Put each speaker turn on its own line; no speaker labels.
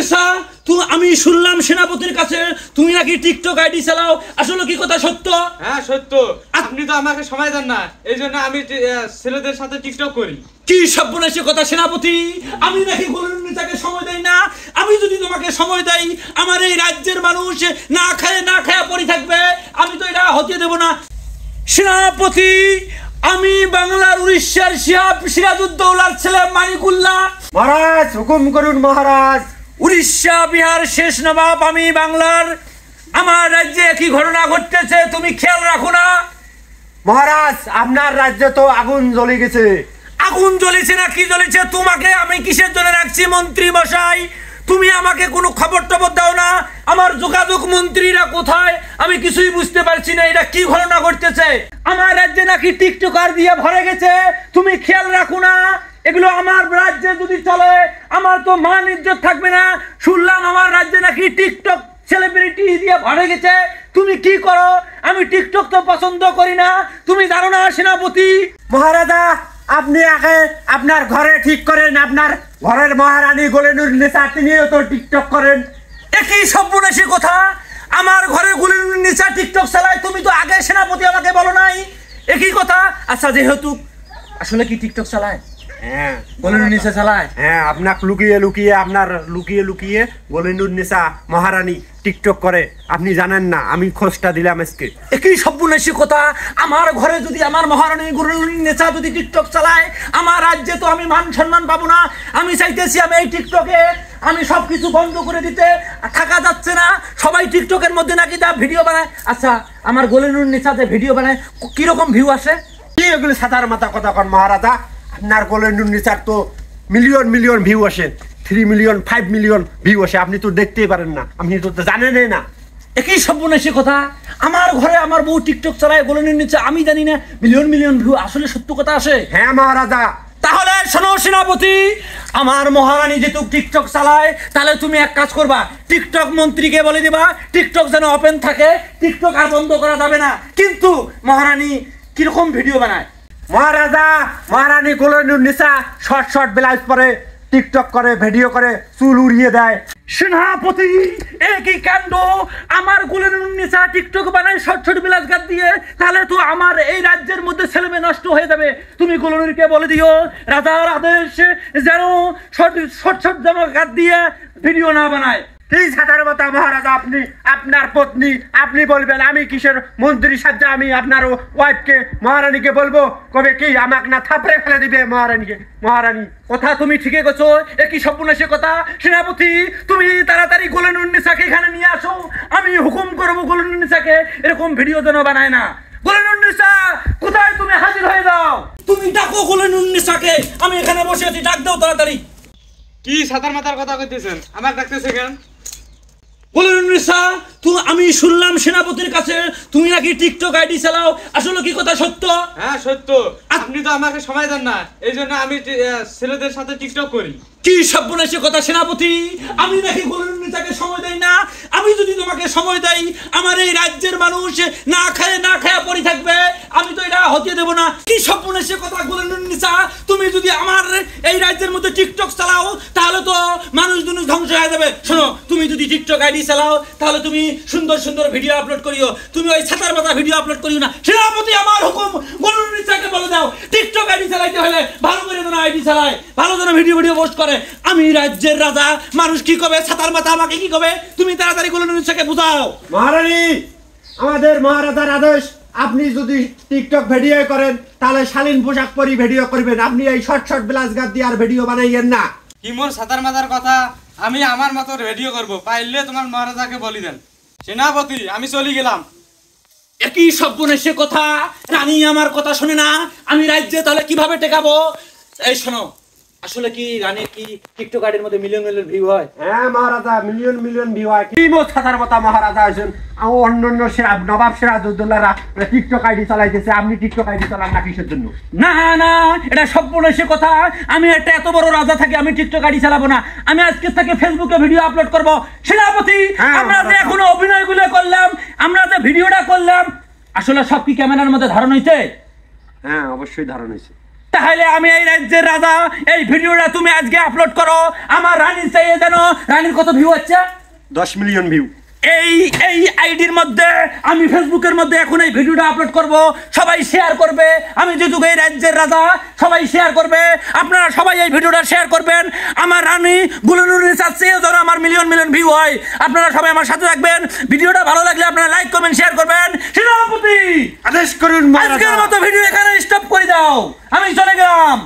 বলুনিসা তুমি আমি শুনলাম সেনাপতির কাছে তুমি নাকি টিকটক আইডি চালাও, আসলে কি কথা সত্য?
হ্যাঁ সত্য। আপনি তো আমাকে সময় দেন না, এইজন্য আমি ছেলেদের সাথে টিকটক করি।
কি সর্বনাশী কথা সেনাপতি, আমি নাকি বলুনিসাকে সময় দেই না? আমি যদি তোমাকে সময় দেই আমার এই রাজ্যের মানুষ না খায় পড়ে থাকবে, আমি তো এটা হতে দেব না। সেনাপতি আমি বাংলার উড়িষ্যার সিরাজউদ্দৌলার ছেলে মানিকুল্লাহ।
মহারাজ হুকুম করুন মহারাজ।
উড়িষ্যা বিহার শেষ নবাব আমি বাংলার। আমার রাজ্যে কি ঘটনা ঘটতেছে তুমি খেয়াল রাখো না?
মহারাজ আপনার রাজ্যে তো আগুন জ্বলে গেছে।
আগুন জ্বলেছে না কি জ্বলেছে? তোমাকে আমি কিসের জন্য রাখছি মন্ত্রী মশাই? তুমি আমাকে কোনো খবর টবর দাও না। আমার যোগাযোগ মন্ত্রীরা কোথায় আমি কিছুই বুঝতে পারছি না। এটা কি ঘটনা ঘটতেছে? আমার রাজ্যে নাকি টিকটকার দিয়ে ভরে গেছে, তুমি খেয়াল রাখো না? এগুলো আমার রাজ্যে যদি চলে আমার তো মান ইজ্জত থাকবে না। শুনলাম আমার রাজ্যে নাকি টিকটক সেলিব্রিটি দিয়ে ভরে গেছে, তুমি কি করো? আমি টিকটক তো পছন্দ করি না, তুমি জানো না সেনাপতি?
মহারাজা আপনি আগে আপনার ঘরে ঠিক করেন, আপনার ঘরের মহারানী গোলেনুরনিসা তিনিও তো টিকটক করেন।
একই সর্বনাশী কথা, আমার ঘরে গোলেনুরনিসা টিকটক চালায়, তুমি তো আগে সেনাপতি আমাকে বলো নাই। একই কথা। আচ্ছা যেহেতু আসলে কি টিকটক চালায়?
হ্যাঁ
গোলেনুরনিসা চালায়।
হ্যাঁ আপনাকে লুকিয়ে লুকিয়ে গোলেনুরনিসা মহারানী টিকটক করে, আপনি জানেন না, আমি খোঁজটা দিলাম আজকে।
একই সর্বনাশী কথা, আমার ঘরে যদি আমার মহারানী গোলেনুরনিসা যদি টিকটক চালায় আমার রাজ্যে তো আমি মান সম্মান পাবো না। আমি চাইতেছি আমি এই টিকটকে আমি সবকিছু বন্ধ করে দিতে, থাকা যাচ্ছে না। সবাই টিকটকের মধ্যে নাকি যা ভিডিও বানায়। আচ্ছা আমার গোলেনুরনিসা যে ভিডিও বানায় কিরকম ভিউ আসে?
কি এগুলো সাতার মাথা কথা কন মহারাজা? আপনার গোলেনুরনিসার তো মিলিয়ন ভিউ আসে, 3 মিলিয়ন 5 মিলিয়ন ভিউ আসে, আপনি তো দেখতেই পারেন না, আপনি তো জানেনই না।
একই সর্বনাশী কথা, আমার ঘরে আমার বউ টিকটক চালায় গোলেনুরনিসা, আমি জানি না মিলিয়ন ভিউ আসলে সত্য কথা আসে?
হ্যাঁ মহারাজা।
তাহলে শোনো সেনাপতি, আমার মহারানী যেহেতু টিকটক চালায় তাহলে তুমি এক কাজ করবা, টিকটক মন্ত্রীকে বলে দিবা টিকটক যেন ওপেন থাকে, টিকটক আর বন্ধ করা যাবে না। কিন্তু মহারানী কিরকম ভিডিও বানায়?
মহারাজা মহারানী গোলেনুরনিসা শর্ট ব্লাউজ পরে টিকটক করে, ভিডিও করে, চুল উড়িয়ে দেয়।
সেনাপতি একই কাণ্ড, আমার গোলেনুরনিসা টিকটক বানায় শর্ট ব্লাউজ গাদ দিয়ে, তাহলে তো আমার এই রাজ্যের মধ্যে ছেলেমেয়ে নষ্ট হয়ে যাবে। তুমি গোলেনুরকে বলে দিও রাজার আদেশ যেন শর্ট জামা গাদ দিয়ে ভিডিও না বানায়।
কি সাধারণ কথা মহারাজা, আপনি আপনার পত্নী আপনি বলবেন, আমি কিসের মন্ত্রী সাজ্জা আমি আপনার ওয়াইফকে মহারানীকে বলবো? কবে কি আমাকে না থাপড়ে ফেলে দিবে মহারানীকে? মহারানী
কথা তুমি ঠিকই করছো, একই সর্বনাশী কথা। সেনাপতি তুমি তাড়াতাড়ি গোলেনুরনিসাকে এখানে নিয়ে আসো, আমি হুকুম করবো গোলেনুরনিসাকে এরকম ভিডিও যেন বানায় না। গোলেনুরনিসা কোথায়? তুমি হাজির হয়ে যাও, তুমি ডাকো গোলেনুরনিসাকে, আমি এখানে বসে আছি, ডাক দাও তাড়াতাড়ি।
কি সাতার মাথার কথা কইতেছেন? আমাকে ডাকতেছে কেন?
গোলেনুরনিসা আমি শুনলাম সেনাপতির কাছে তুমি নাকি টিকটক আইডি চালাও, আসলে কি কথা সত্য?
হ্যাঁ সত্য। আপনি তো আমাকে সময় দেন না, এইজন্য আমি ছেলেদের সাথে টিকটক করি।
কি সর্বনাশী কথা সেনাপতি, আমি নাকি গোলেনুরনিসাকে সময় দেই না? আমি যদি তোমাকে সময় দেই আমার এই রাজ্যের মানুষ না খায় পড়ে থাকবে, আমি তো এটা হতে দেব না। কি সর্বনাশী কথা গোলেনুরনিসা, তুমি যদি আমার এই রাজ্যের মধ্যে টিকটক চালাও তাহলে তো মানুষ দুনিয়া ধ্বংস হয়ে যাবে। শোনো, তুমি যদি টিকটক আইডি চালাও তাহলে তুমি সুন্দর ভিডিও আপলোড করিও, তুমি ওই ছাতার মাথা ভিডিও আপলোড করিও না। সেনাপতি আমার হুকুম, গোলেনুরনিসাকে বলে দাও টিকটক আইডি চালাইতে হলে ভালো করে যেন আইডি চালায়, ভালো যেন ভিডিও পোস্ট করে। আমি রাজ্যের রাজা, মানুষ কি কবে, ছাতার মাথা আমাকে কি কবে? তুমি তাড়াতাড়ি গোলেনুরনিসাকে বুঝাও।
মহারানী আমাদের মহারাজার আদেশ, আপনি যদি টিকটক ভিডিও করেন তাহলে শালীন পোশাক পরি ভিডিও করবেন, আপনি এই শর্ট ব্লাউজ গাদ দিয়ে আর ভিডিও বানাইয়েন না।
কি মোর সাতার মাথার কথা, আমি আমার মতো ভিডিও করব, পাইলে তোমার মহারাজাকে বলি দেন। সেনাপতি আমি চলে গেলাম।
একই সর্বনাশী কথা, রানী আমার কথা শুনে না, আমি রাজ্যে তাহলে কিভাবে টেকাবো? এই শোনো, আসলে কি রানীর কি টিকটক আইডির মধ্যে মিলিয়ন ভিউ হয়?
হ্যাঁ মহারাজা মিলিয়ন ভিউ হয়। কি মোট সাতার কথা মহারাজা আছেন, অন্যান্য নবাব সিরাজউদ্দৌলারা টিকটক আইডি চালাইতেছে, আপনি টিকটক আইডি চালান না কিসের জন্য?
না এটা সর্বনাশী কথা, আমি একটা এত বড় রাজা থাকি আমি টিকটক আইডি চালাবো না, আমি আজকে থেকে ফেসবুকে ভিডিও আপলোড করব। সেনাপতি আমরা যে এখনো অভিনয়গুলো করলাম, আমরা যে ভিডিওটা করলাম, আসলে সব কি ক্যামেরার মধ্যে ধারণ হইছে?
হ্যাঁ অবশ্যই ধারণ হয়েছে।
তাহলে আমি এই রাজ্যের রাজা, এই ভিডিওটা তুমি আজকে আপলোড করো। আমার রানী চাইয়ে যেন, রানীর কত ভিউ হচ্ছে?
10 মিলিয়ন ভিউ।
এই এই আইডির মধ্যে আমি ফেসবুকের মধ্যে এখন এই ভিডিওটা আপলোড করব, সবাই শেয়ার করবে। আমি যেহেতু এই রাজ্যের রাজা, সবাই শেয়ার করবে। আপনারা সবাই এই ভিডিওটা শেয়ার করবেন। আমার রানী গুলনুরনিসার চেয়ে যেন আমার মিলিয়ন মিলিয়ন ভিউ হয়। আপনারা সবাই আমার সাথে থাকবেন। ভিডিওটা ভালো লাগলে আপনারা লাইক কমেন্ট শেয়ার করবেন। সেনাপতি
আদেশ করুন
আজকের
মহারাজা।
মতো ভিডিও এখানে স্টপ করে দাও, আমি চলে গেলাম।